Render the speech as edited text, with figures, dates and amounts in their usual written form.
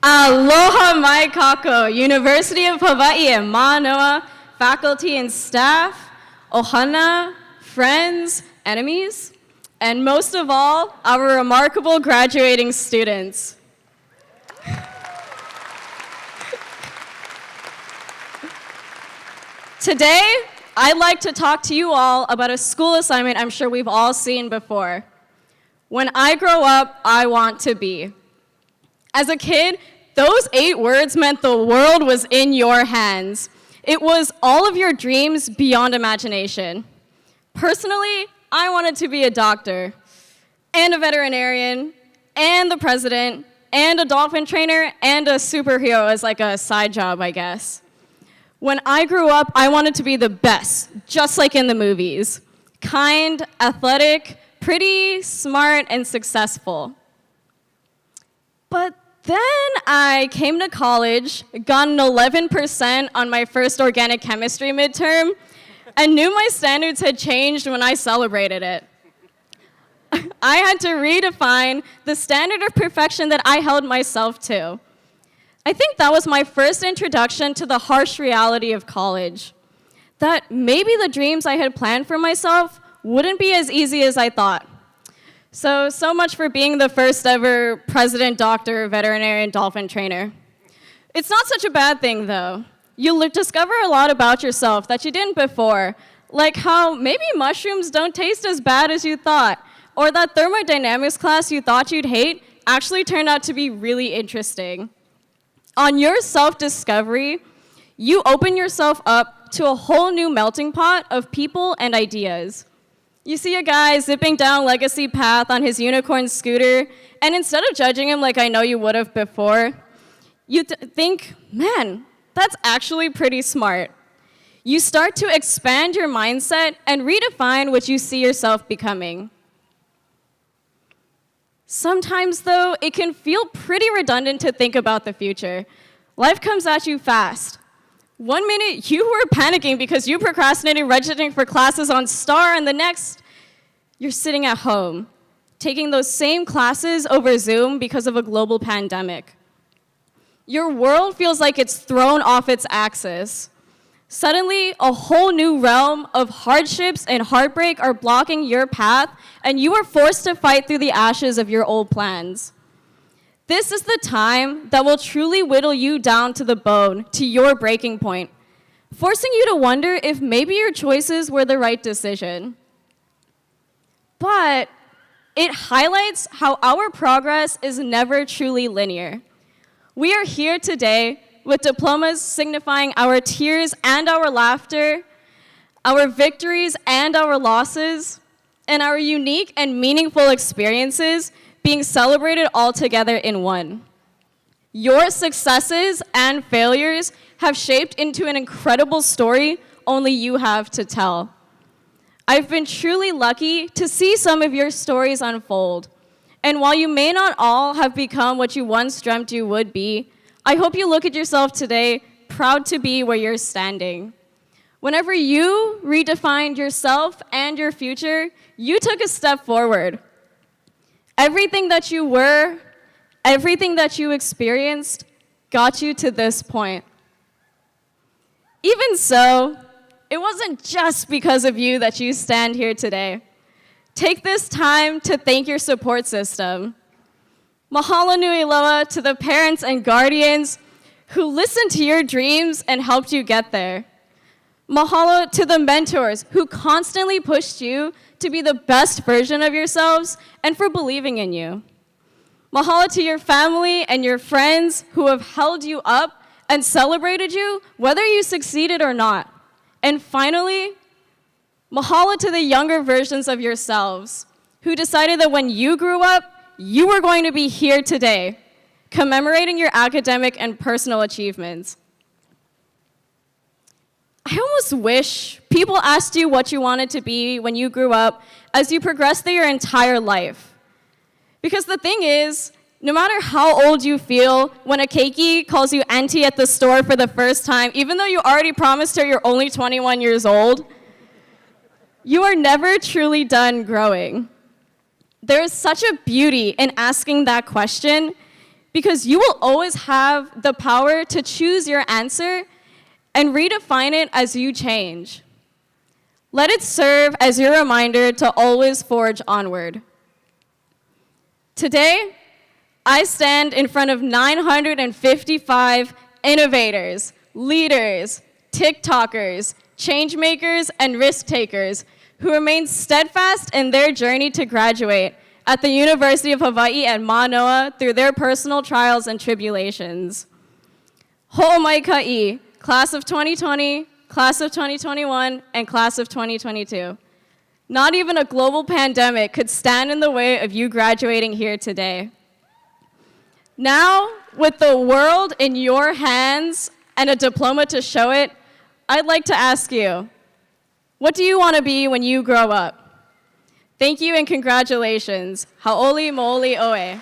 Aloha mai kako, University of Hawaiʻi Mānoa, faculty and staff, ohana, friends, enemies, and most of all, our remarkable graduating students. Today, I'd like to talk to you all about a school assignment I'm sure we've all seen before. When I grow up, I want to be. As a kid, those 8 words meant the world was in your hands. It was all of your dreams beyond imagination. Personally, I wanted to be a doctor, and a veterinarian, and the president, and a dolphin trainer, and a superhero as like a side job, I guess. When I grew up, I wanted to be the best, just like in the movies. Kind, athletic, pretty, smart, and successful. But then I came to college, got an 11% on my first organic chemistry midterm, and knew my standards had changed when I celebrated it. I had to redefine the standard of perfection that I held myself to. I think that was my first introduction to the harsh reality of college, that maybe the dreams I had planned for myself wouldn't be as easy as I thought. So much for being the first ever president, doctor, veterinarian, dolphin trainer. It's not such a bad thing, though. You'll discover a lot about yourself that you didn't before, like how maybe mushrooms don't taste as bad as you thought, or that thermodynamics class you thought you'd hate actually turned out to be really interesting. On your self-discovery, you open yourself up to a whole new melting pot of people and ideas. You see a guy zipping down Legacy Path on his unicorn scooter, and instead of judging him like I know you would have before, you think, man, that's actually pretty smart. You start to expand your mindset and redefine what you see yourself becoming. Sometimes, though, it can feel pretty redundant to think about the future. Life comes at you fast. One minute, you were panicking because you procrastinated registering for classes on STAR, and the next, you're sitting at home, taking those same classes over Zoom because of a global pandemic. Your world feels like it's thrown off its axis. Suddenly, a whole new realm of hardships and heartbreak are blocking your path, and you are forced to fight through the ashes of your old plans. This is the time that will truly whittle you down to the bone, to your breaking point, forcing you to wonder if maybe your choices were the right decision. But it highlights how our progress is never truly linear. We are here today with diplomas signifying our tears and our laughter, our victories and our losses, and our unique and meaningful experiences being celebrated all together in one. Your successes and failures have shaped into an incredible story only you have to tell. I've been truly lucky to see some of your stories unfold. And while you may not all have become what you once dreamt you would be, I hope you look at yourself today proud to be where you're standing. Whenever you redefined yourself and your future, you took a step forward. Everything that you were, everything that you experienced, got you to this point. Even so, it wasn't just because of you that you stand here today. Take this time to thank your support system. Mahalo nui loa to the parents and guardians who listened to your dreams and helped you get there. Mahalo to the mentors who constantly pushed you to be the best version of yourselves and for believing in you. Mahalo to your family and your friends who have held you up and celebrated you whether you succeeded or not. And finally, mahalo to the younger versions of yourselves who decided that when you grew up, you were going to be here today, commemorating your academic and personal achievements. I almost wish people asked you what you wanted to be when you grew up as you progressed through your entire life. Because the thing is, no matter how old you feel, when a keiki calls you auntie at the store for the first time, even though you already promised her you're only 21 years old, you are never truly done growing. There is such a beauty in asking that question because you will always have the power to choose your answer and redefine it as you change. Let it serve as your reminder to always forge onward. Today, I stand in front of 955 innovators, leaders, TikTokers, changemakers, and risk takers who remain steadfast in their journey to graduate at the University of Hawaiʻi at Mānoa through their personal trials and tribulations. Ho'omai, class of 2020, class of 2021, and class of 2022. Not even a global pandemic could stand in the way of you graduating here today. Now, with the world in your hands and a diploma to show it, I'd like to ask you, what do you want to be when you grow up? Thank you and congratulations. Hau'oli mo'oli oe.